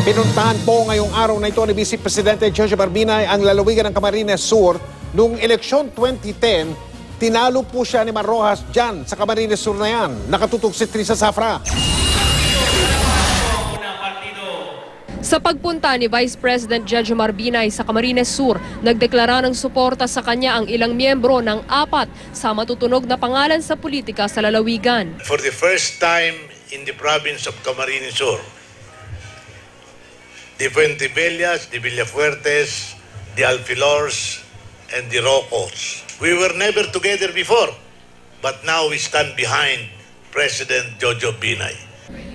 Pinuntahan po ngayong araw na ito ni Vice Presidente Jojo Barbinay ang lalawigan ng Camarines Sur. Noong eleksyon 2010, tinalo po siya ni Mar Rojas dyan sa Camarines Sur na yan. Nakatutok si Trisa Zafra. Sa pagpunta ni Vice President Jojo Barbinay sa Camarines Sur, nagdeklara ng suporta sa kanya ang ilang miyembro ng 4 sa matutunog na pangalan sa politika sa lalawigan. For the first time in the province of Camarines Sur, the Fuentevillas, the Villafuertes, the Alfilors, and the Rocos. We were never together before, but now we stand behind President Jojo Binay.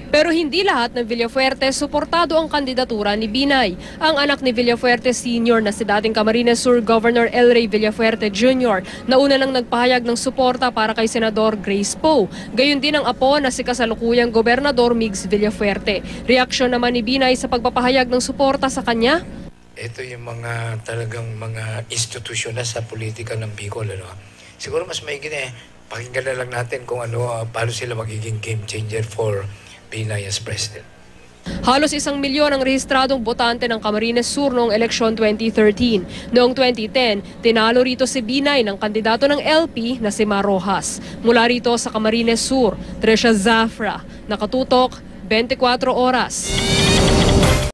Pero hindi lahat ng Villafuerte suportado ang kandidatura ni Binay. Ang anak ni Villafuerte Sr. na si dating Camarines Sur Governor El Rey Villafuerte Jr. nauna nang nagpahayag ng suporta para kay Senador Grace Poe. Gayon din ang apo na si kasalukuyang Gobernador Migs Villafuerte. Reaksyon naman ni Binay sa pagpapahayag ng suporta sa kanya? Ito yung mga talagang mga institusyon na sa politika ng Bicol. Siguro mas maigit pakinggan na lang natin kung paano sila magiging game changer for Binay as President. Halos 1 milyon ang rehistradong botante ng Camarines Sur noong eleksyon 2013. Noong 2010, tinalo rito si Binay ng kandidato ng LP na si Mar Rojas. Mula rito sa Camarines Sur, Trisa Zafra, nakatutok 24 oras.